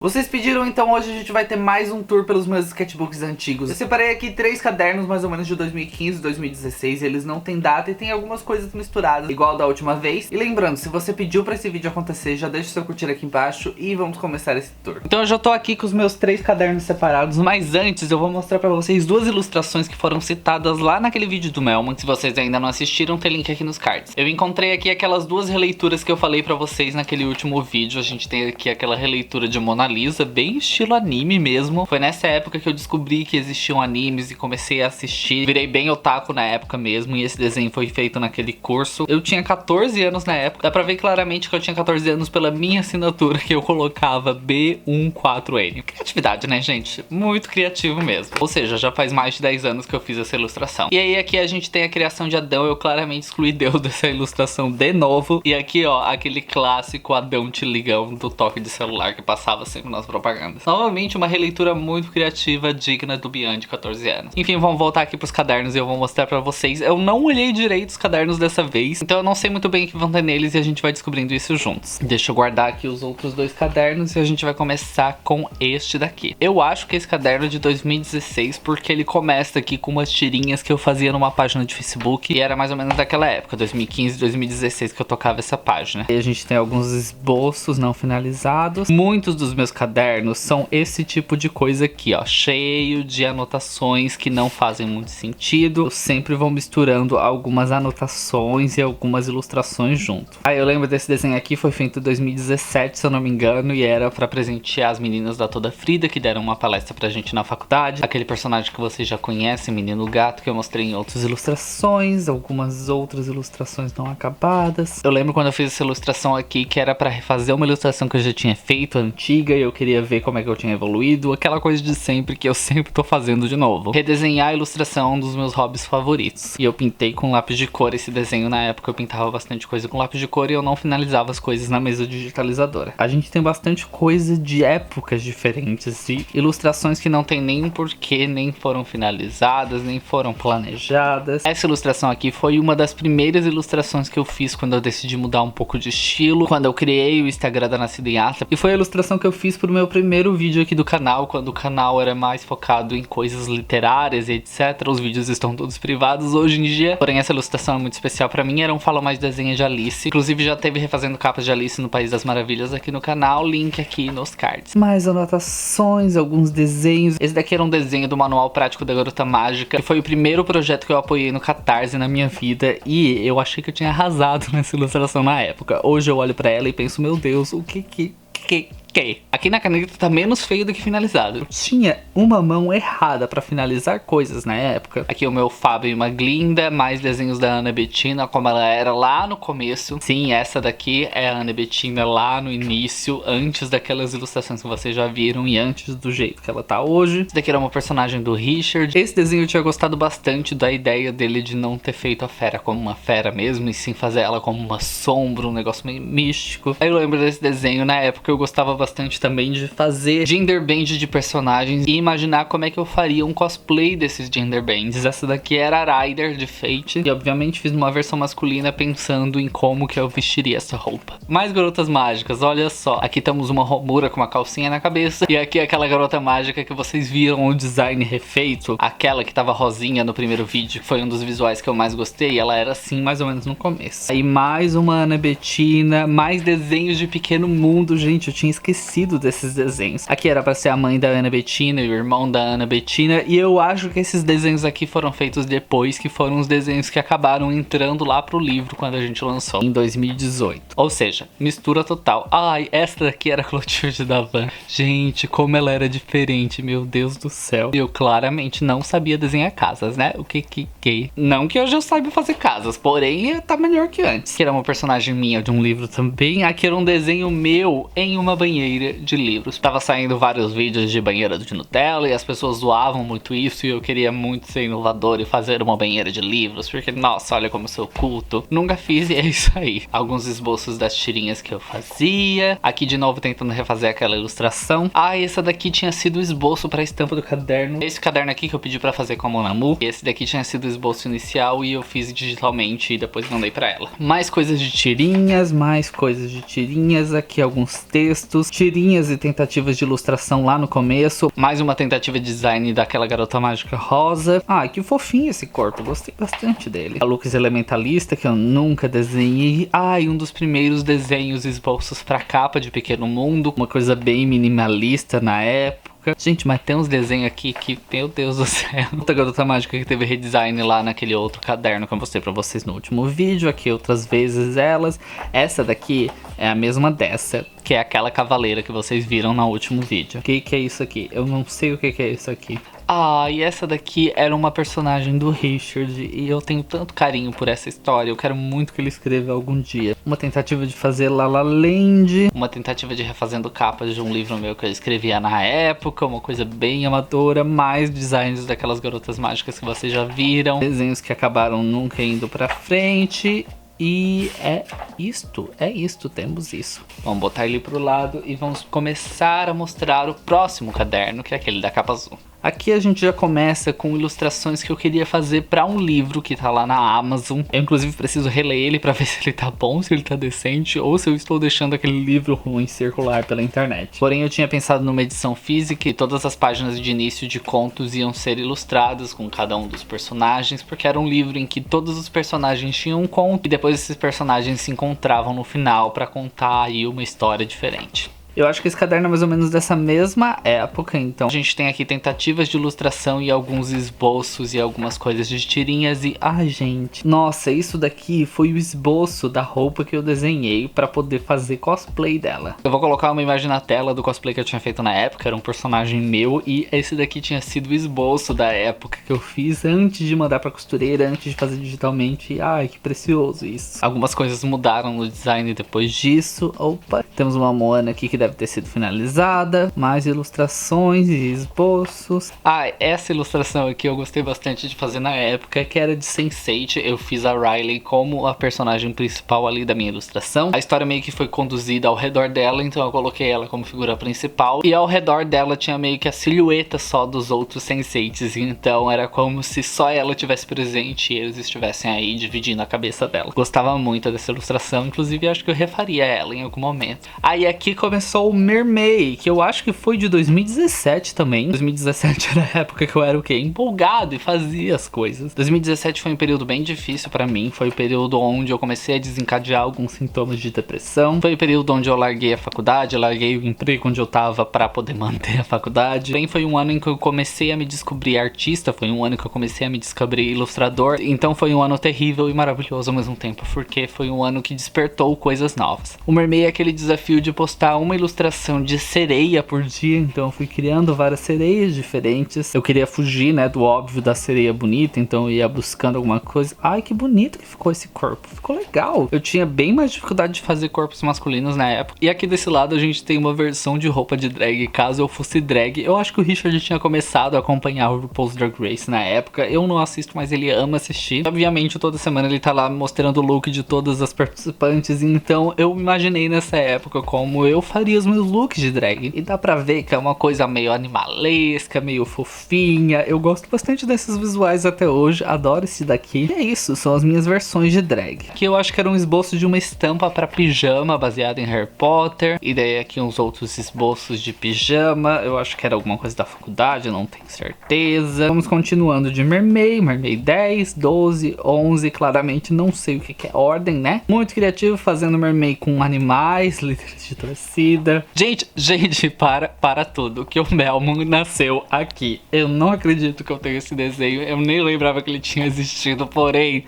Vocês pediram, então hoje a gente vai ter mais um tour pelos meus sketchbooks antigos. Eu separei aqui 3 cadernos mais ou menos de 2015 e 2016, eles não tem data e tem algumas coisas misturadas, igual da última vez. E lembrando, se você pediu pra esse vídeo acontecer, já deixa o seu curtir aqui embaixo e vamos começar esse tour. Então eu já tô aqui com os meus 3 cadernos separados, mas antes eu vou mostrar pra vocês 2 ilustrações que foram citadas lá naquele vídeo do Melman. Se vocês ainda não assistiram, tem link aqui nos cards. Eu encontrei aqui aquelas 2 releituras que eu falei pra vocês naquele último vídeo. A gente tem aqui aquela releitura de Mona Lisa, bem estilo anime mesmo. Foi nessa época que eu descobri que existiam animes e comecei a assistir. Virei bem otaku na época mesmo, e esse desenho foi feito naquele curso. Eu tinha 14 anos na época. Dá pra ver claramente que eu tinha 14 anos pela minha assinatura, que eu colocava B14N. Criatividade, né, gente? Muito criativo mesmo. Ou seja, já faz mais de 10 anos que eu fiz essa ilustração. E aí aqui a gente tem a criação de Adão. Eu claramente excluí Deus dessa ilustração de novo. E aqui, ó, aquele clássico Adão te ligão do toque de celular que passava sempre nas propagandas. Novamente uma releitura muito criativa, digna do Bian de 14 anos. Enfim, vamos voltar aqui pros cadernos e eu vou mostrar pra vocês. Eu não olhei direito os cadernos dessa vez, então eu não sei muito bem o que vão ter neles e a gente vai descobrindo isso juntos. Deixa eu guardar aqui os outros 2 cadernos e a gente vai começar com este daqui. Eu acho que esse caderno é de 2016 porque ele começa aqui com umas tirinhas que eu fazia numa página de Facebook e era mais ou menos daquela época, 2015, 2016, que eu tocava essa página. E a gente tem alguns esboços não finalizados. Muitos dos meus cadernos são esse tipo de coisa aqui, ó, cheio de anotações que não fazem muito sentido. Eu sempre vou misturando algumas anotações e algumas ilustrações junto. Aí eu lembro desse desenho aqui, foi feito em 2017, se eu não me engano, e era pra presentear as meninas da Toda Frida, que deram uma palestra pra gente na faculdade. Aquele personagem que vocês já conhecem, Menino Gato, que eu mostrei em outras ilustrações, algumas outras ilustrações não acabadas. Eu lembro quando eu fiz essa ilustração aqui, que era pra refazer uma ilustração que eu já tinha feito, antiga, e eu queria ver como é que eu tinha evoluído, aquela coisa de sempre que eu sempre tô fazendo de novo. Redesenhar a ilustração é um dos meus hobbies favoritos. E eu pintei com lápis de cor esse desenho. Na época eu pintava bastante coisa com lápis de cor e eu não finalizava as coisas na mesa digitalizadora. A gente tem bastante coisa de épocas diferentes e ilustrações que não tem nem um porquê, nem foram finalizadas, nem foram planejadas. Essa ilustração aqui foi uma das primeiras ilustrações que eu fiz quando eu decidi mudar um pouco de estilo, quando eu criei o Instagram da Nascida em Ata, e foi a ilustração que eu fiz pro meu primeiro vídeo aqui do canal, quando o canal era mais focado em coisas literárias e etc. Os vídeos estão todos privados hoje em dia, porém essa ilustração é muito especial pra mim. Era um Fala Mais Desenho de Alice, inclusive já teve refazendo capas de Alice no País das Maravilhas aqui no canal, link aqui nos cards. Mais anotações, alguns desenhos. Esse daqui era um desenho do Manual Prático da Garota Mágica, que foi o primeiro projeto que eu apoiei no Catarse na minha vida, e eu achei que eu tinha arrasado nessa ilustração na época. Hoje eu olho pra ela e penso, meu Deus, o que? Aqui na caneta tá menos feio do que finalizado. Eu tinha uma mão errada pra finalizar coisas na época. Aqui o meu Fábio e Maglinda, mais desenhos da Ana Bettina, como ela era lá no começo. Sim, essa daqui é a Ana Bettina lá no início, antes daquelas ilustrações que vocês já viram e antes do jeito que ela tá hoje. Esse daqui era uma personagem do Richard. Esse desenho eu tinha gostado bastante da ideia dele de não ter feito a fera como uma fera mesmo, e sim fazer ela como uma sombra, um negócio meio místico. Aí eu lembro desse desenho, na época eu gostava bastante também de fazer gender band de personagens e imaginar como é que eu faria um cosplay desses gender bands. Essa daqui era a Rider de Fate, e obviamente fiz uma versão masculina pensando em como que eu vestiria essa roupa. Mais garotas mágicas, olha só. Aqui temos uma Romura com uma calcinha na cabeça, e aqui aquela garota mágica que vocês viram o design refeito, aquela que tava rosinha no primeiro vídeo, que foi um dos visuais que eu mais gostei. Ela era assim mais ou menos no começo. Aí mais uma Ana Bettina, mais desenhos de Pequeno Mundo. Gente, eu tinha esquecido desses desenhos. Aqui era pra ser a mãe da Ana Bettina e o irmão da Ana Bettina, e eu acho que esses desenhos aqui foram feitos depois, que foram os desenhos que acabaram entrando lá pro livro quando a gente lançou, em 2018. Ou seja, mistura total. Ai, essa daqui era a Clotilde da Van. Gente, como ela era diferente, meu Deus do céu. Eu claramente não sabia desenhar casas, né? O que? Não que hoje eu saiba fazer casas, porém tá melhor que antes. Aqui era uma personagem minha de um livro também. Aqui era um desenho meu em uma banheira de livros. Tava saindo vários vídeos de banheira de Nutella e as pessoas zoavam muito isso, e eu queria muito ser inovador e fazer uma banheira de livros, porque nossa, olha como eu sou culto. Nunca fiz e é isso aí. Alguns esboços das tirinhas que eu fazia. Aqui de novo tentando refazer aquela ilustração. Ah, essa daqui tinha sido o esboço pra estampa do caderno. Esse caderno aqui que eu pedi pra fazer com a Monamu. Esse daqui tinha sido o esboço inicial e eu fiz digitalmente e depois mandei pra ela. Mais coisas de tirinhas, mais coisas de tirinhas. Aqui alguns textos. algumas tirinhas e tentativas de ilustração lá no começo. Mais uma tentativa de design daquela garota mágica rosa. Ah, que fofinho esse corpo, gostei bastante dele. A Lux Elementalista, que eu nunca desenhei. Ah, e um dos primeiros desenhos esboços pra capa de Pequeno Mundo. Uma coisa bem minimalista na época. Gente, mas tem uns desenhos aqui que, meu Deus do céu. Outra garota mágica que teve redesign lá naquele outro caderno que eu mostrei pra vocês no último vídeo. Aqui outras vezes elas. Essa daqui é a mesma dessa, que é aquela cavaleira que vocês viram no último vídeo. O que é isso aqui? Eu não sei o que é isso aqui. Ah, e essa daqui era uma personagem do Richard e eu tenho tanto carinho por essa história. Eu quero muito que ele escreva algum dia. Uma tentativa de fazer La La Land, uma tentativa de refazendo capas de um livro meu que eu escrevia na época, uma coisa bem amadora, mais designs daquelas garotas mágicas que vocês já viram, desenhos que acabaram nunca indo pra frente. E é isto, temos isso. Vamos botar ele pro lado e vamos começar a mostrar o próximo caderno, que é aquele da capa azul. Aqui a gente já começa com ilustrações que eu queria fazer pra um livro que tá lá na Amazon. Eu inclusive preciso reler ele pra ver se ele tá bom, se ele tá decente, ou se eu estou deixando aquele livro ruim circular pela internet. Porém eu tinha pensado numa edição física e todas as páginas de início de contos iam ser ilustradas com cada um dos personagens, porque era um livro em que todos os personagens tinham um conto e depois esses personagens se encontravam no final pra contar aí uma história diferente. Eu acho que esse caderno é mais ou menos dessa mesma época, então a gente tem aqui tentativas de ilustração e alguns esboços e algumas coisas de tirinhas e... Ai, gente, nossa, isso daqui foi o esboço da roupa que eu desenhei pra poder fazer cosplay dela. Eu vou colocar uma imagem na tela do cosplay que eu tinha feito na época, era um personagem meu e esse daqui tinha sido o esboço da época que eu fiz antes de mandar pra costureira, antes de fazer digitalmente. E, ai, que precioso isso. Algumas coisas mudaram no design depois disso. Opa, temos uma Moana aqui que deve ter sido finalizada, mais ilustrações e esboços. Ah, essa ilustração aqui eu gostei bastante de fazer na época, que era de Sense8. Eu fiz a Riley como a personagem principal ali da minha ilustração. A história meio que foi conduzida ao redor dela, então eu coloquei ela como figura principal. E ao redor dela tinha meio que a silhueta só dos outros Sense8s, então era como se só ela tivesse presente e eles estivessem aí dividindo a cabeça dela. Gostava muito dessa ilustração, inclusive acho que eu refaria ela em algum momento. Aí aqui começou o Mermaid, que eu acho que foi de 2017 também. 2017 era a época que eu era o quê? Empolgado e fazia as coisas. 2017 foi um período bem difícil pra mim. Foi o período onde eu comecei a desencadear alguns sintomas de depressão. Foi o período onde eu larguei a faculdade, larguei o emprego onde eu tava pra poder manter a faculdade. Também foi um ano em que eu comecei a me descobrir artista. Foi um ano que eu comecei a me descobrir ilustrador. Então foi um ano terrível e maravilhoso ao mesmo tempo, porque foi um ano que despertou coisas novas. O Mermaid é aquele desafio de postar uma ilustração de sereia por dia, então eu fui criando várias sereias diferentes. Eu queria fugir, né, do óbvio da sereia bonita, então eu ia buscando alguma coisa. Ai, que bonito que ficou esse corpo, ficou legal. Eu tinha bem mais dificuldade de fazer corpos masculinos na época. E aqui desse lado a gente tem uma versão de roupa de drag, caso eu fosse drag. Eu acho que o Richard tinha começado a acompanhar o RuPaul's Drag Race na época. Eu não assisto, mas ele ama assistir. Obviamente toda semana ele tá lá mostrando o look de todas as participantes, então eu imaginei nessa época como eu faria os meus looks de drag. E dá pra ver que é uma coisa meio animalesca, meio fofinha. Eu gosto bastante desses visuais até hoje, adoro esse daqui. E é isso, são as minhas versões de drag. Aqui eu acho que era um esboço de uma estampa pra pijama, baseada em Harry Potter. E daí aqui uns outros esboços de pijama. Eu acho que era alguma coisa da faculdade, eu não tenho certeza. Vamos continuando de Mermaid, Mermaid 10, 12, 11. Claramente não sei o que é ordem, né? Muito criativo, fazendo Mermaid com animais, líderes de torcida. Gente, para tudo, que o Melman nasceu aqui. Eu não acredito que eu tenho esse desenho, eu nem lembrava que ele tinha existido, porém...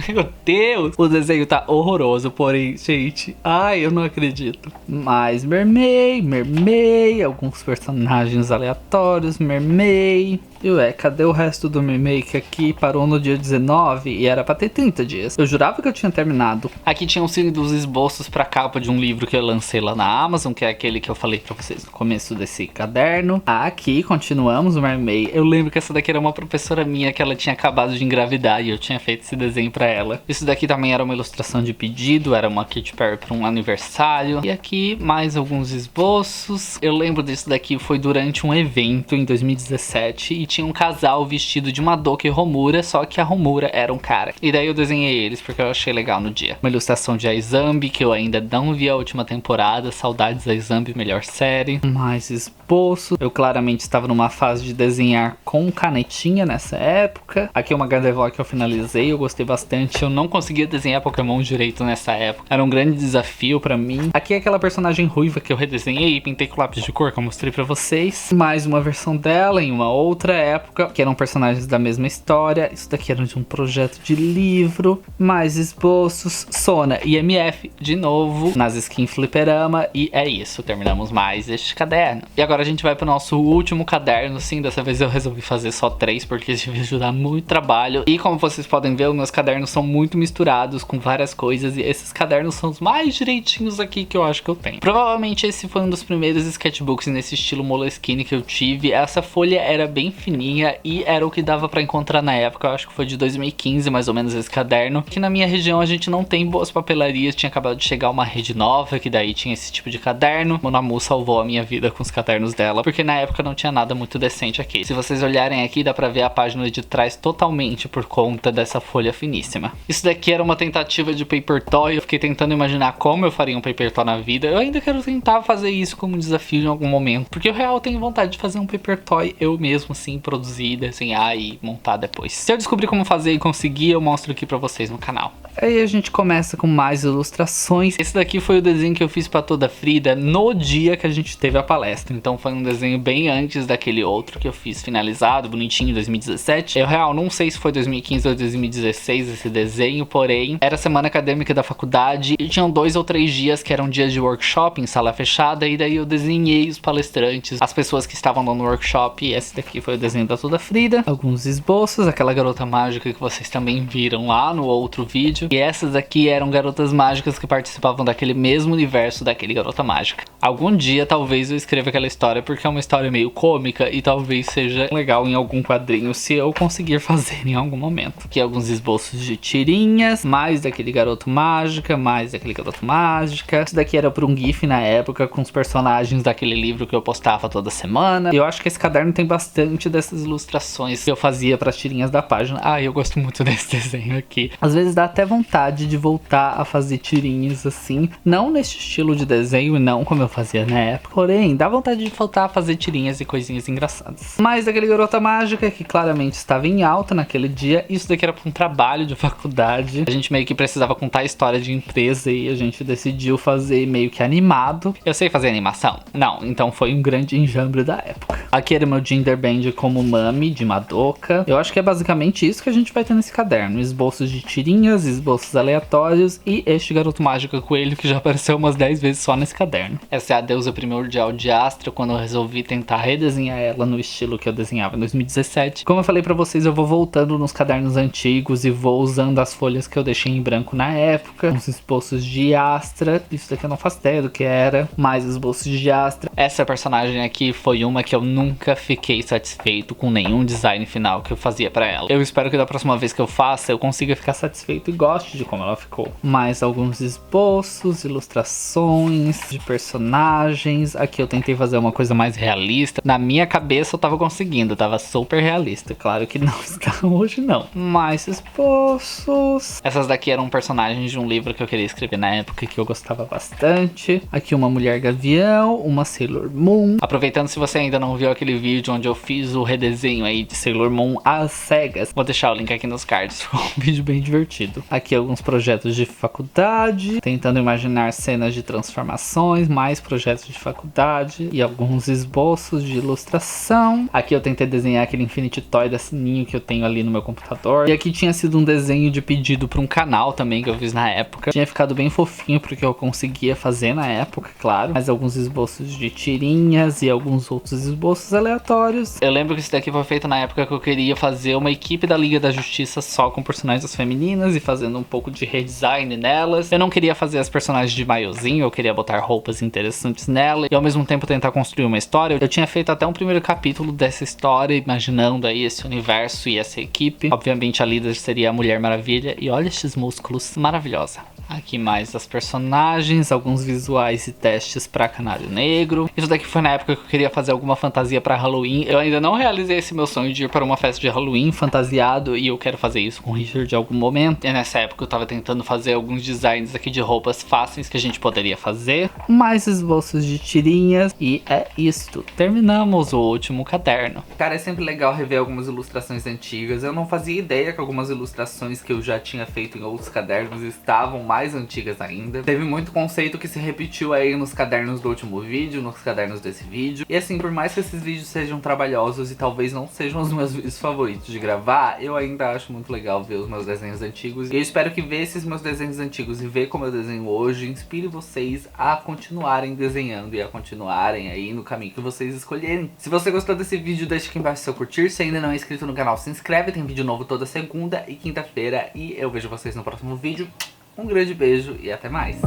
Meu Deus, o desenho tá horroroso, porém, gente, ai, eu não acredito. Mais Mermaid, alguns personagens aleatórios, Mermaid. E ué, cadê o resto do Mermaid que aqui parou no dia 19 e era pra ter 30 dias? Eu jurava que eu tinha terminado. Aqui tinham sido os esboços pra capa de um livro que eu lancei lá na Amazon, que é aquele que eu falei pra vocês no começo desse caderno. Aqui continuamos o Mermaid. Eu lembro que essa daqui era uma professora minha que ela tinha acabado de engravidar e eu tinha feito esse desenho desenho pra ela. Isso daqui também era uma ilustração de pedido, era uma Katy Perry pra um aniversário. E aqui mais alguns esboços. Eu lembro disso daqui, foi durante um evento em 2017 e tinha um casal vestido de Madoka e Homura, só que a Homura era um cara. E daí eu desenhei eles porque eu achei legal no dia. Uma ilustração de Aizambi, que eu ainda não vi a última temporada, saudades da Aizambi, melhor série. Mais esboço. Eu claramente estava numa fase de desenhar com canetinha nessa época. Aqui é uma Gardevoir que eu finalizei, eu gostei bastante. Eu não conseguia desenhar Pokémon direito nessa época, era um grande desafio pra mim. Aqui é aquela personagem ruiva que eu redesenhei e pintei com lápis de cor, que eu mostrei pra vocês. Mais uma versão dela em uma outra época, que eram personagens da mesma história. Isso daqui era de um projeto de livro. Mais esboços. Sona e MF de novo nas skins Fliperama. E é isso, terminamos mais este caderno. E agora a gente vai pro nosso último caderno. Sim, dessa vez eu resolvi fazer só 3 porque isso vai ajudar muito trabalho. E como vocês podem ver, os meus cadernos são muito misturados com várias coisas. E esses cadernos são os mais direitinhos aqui que eu acho que eu tenho. Provavelmente esse foi um dos primeiros sketchbooks nesse estilo Moleskine que eu tive. Essa folha era bem fininha e era o que dava pra encontrar na época. Eu acho que foi de 2015 mais ou menos esse caderno. Que na minha região a gente não tem boas papelarias. Tinha acabado de chegar uma rede nova que daí tinha esse tipo de caderno. Monamu salvou a minha vida com os cadernos dela, porque na época não tinha nada muito decente aqui. Se vocês olharem aqui, dá pra ver a página de trás totalmente por conta dessa folha finíssima. Isso daqui era uma tentativa de paper toy. Eu fiquei tentando imaginar como eu faria um paper toy na vida. Eu ainda quero tentar fazer isso como desafio em algum momento, porque eu real tenho vontade de fazer um paper toy eu mesmo, assim, produzir, desenhar e montar depois. Se eu descobrir como fazer e conseguir, eu mostro aqui pra vocês no canal. Aí a gente começa com mais ilustrações. Esse daqui foi o desenho que eu fiz pra toda Frida no dia que a gente teve a palestra. Então foi um desenho bem antes daquele outro que eu fiz finalizado, bonitinho, em 2017. Eu real não sei se foi 2015 ou 2016 esse desenho, porém era semana acadêmica da faculdade e tinham 2 ou 3 dias que eram dias de workshop em sala fechada. E daí eu desenhei os palestrantes, as pessoas que estavam no workshop. E esse daqui foi o desenho da toda Frida. Alguns esboços, aquela garota mágica que vocês também viram lá no outro vídeo. E essas aqui eram garotas mágicas que participavam daquele mesmo universo daquele Garota Mágica. Algum dia talvez eu escreva aquela história porque é uma história meio cômica e talvez seja legal em algum quadrinho se eu conseguir fazer em algum momento. Aqui alguns esboços de tirinhas, mais daquele Garoto Mágica, mais daquele Garoto Mágica. Isso daqui era para um GIF na época com os personagens daquele livro que eu postava toda semana. Eu acho que esse caderno tem bastante dessas ilustrações que eu fazia para as tirinhas da página. Ah, eu gosto muito desse desenho aqui. Às vezes dá até vontade de voltar a fazer tirinhas assim, não nesse estilo de desenho e não como eu fazia na época, porém dá vontade de voltar a fazer tirinhas e coisinhas engraçadas. Mais daquele Garota Mágica que claramente estava em alta naquele dia. Isso daqui era para um trabalho de faculdade, a gente meio que precisava contar a história de empresa e a gente decidiu fazer meio que animado. Eu sei fazer animação? Não, então foi um grande enjambre da época. Aqui era meu Gender Band como Mami de Madoka. Eu acho que é basicamente isso que a gente vai ter nesse caderno: esboços de tirinhas, esboços aleatórios e este Garoto Mágico Coelho que já apareceu umas 10 vezes só nesse caderno. Essa é a deusa primordial de Astra, quando eu resolvi tentar redesenhar ela no estilo que eu desenhava em 2017. Como eu falei pra vocês, eu vou voltando nos cadernos antigos e vou usando as folhas que eu deixei em branco na época. Uns esboços de Astra, isso daqui eu não faço ideia do que era, mais esboços de Astra. Essa personagem aqui foi uma que eu nunca fiquei satisfeito com nenhum design final que eu fazia pra ela. Eu espero que da próxima vez que eu faça, eu consiga ficar satisfeito e goste de como ela ficou. Mais alguns esboços, ilustrações de personagens. Aqui eu tentei fazer uma coisa mais realista. Na minha cabeça eu tava conseguindo, tava super realista. Claro que não está hoje não. Mais esboços. Essas daqui eram personagens de um livro que eu queria escrever na época que eu gostava bastante. Aqui uma Mulher Gavião, uma Sailor Moon. Aproveitando, se você ainda não viu aquele vídeo onde eu fiz o redesenho aí de Sailor Moon às cegas, vou deixar o link aqui nos cards. Ficou um vídeo bem divertido. Aqui alguns projetos de faculdade, tentando imaginar cenas de transformações, mais projetos de faculdade e alguns esboços de ilustração. Aqui eu tentei desenhar aquele Infinity Toy da Sininho que eu tenho ali no meu computador. E aqui tinha sido um desenho de pedido para um canal também que eu fiz na época. Tinha ficado bem fofinho porque eu conseguia fazer na época, claro. Mas alguns esboços de tirinhas e alguns outros esboços. esboços aleatórios. Eu lembro que isso daqui foi feito na época que eu queria fazer uma equipe da Liga da Justiça só com personagens femininas e fazendo um pouco de redesign nelas. Eu não queria fazer as personagens de maiozinho, eu queria botar roupas interessantes nela e ao mesmo tempo tentar construir uma história. Eu tinha feito até um primeiro capítulo dessa história, imaginando aí esse universo e essa equipe. Obviamente a líder seria a Mulher Maravilha e olha esses músculos, maravilhosa. Aqui mais as personagens, alguns visuais e testes pra Canário Negro. Isso daqui foi na época que eu queria fazer alguma fantasia pra Halloween. Eu ainda não realizei esse meu sonho de ir para uma festa de Halloween fantasiado e eu quero fazer isso com o Richard em algum momento. E nessa época eu tava tentando fazer alguns designs aqui de roupas fáceis que a gente poderia fazer. Mais esboços de tirinhas e é isto. Terminamos o último caderno. Cara, é sempre legal rever algumas ilustrações antigas. Eu não fazia ideia que algumas ilustrações que eu já tinha feito em outros cadernos estavam mais antigas ainda. Teve muito conceito que se repetiu aí nos cadernos do último vídeo, nos cadernos desse vídeo. E assim, por mais que esses vídeos sejam trabalhosos e talvez não sejam os meus vídeos favoritos de gravar, eu ainda acho muito legal ver os meus desenhos antigos. E eu espero que ver esses meus desenhos antigos e ver como eu desenho hoje inspire vocês a continuarem desenhando e a continuarem aí no caminho que vocês escolherem. Se você gostou desse vídeo, deixa aqui embaixo seu curtir. Se ainda não é inscrito no canal, se inscreve. Tem vídeo novo toda segunda e quinta-feira. E eu vejo vocês no próximo vídeo. Um grande beijo e até mais!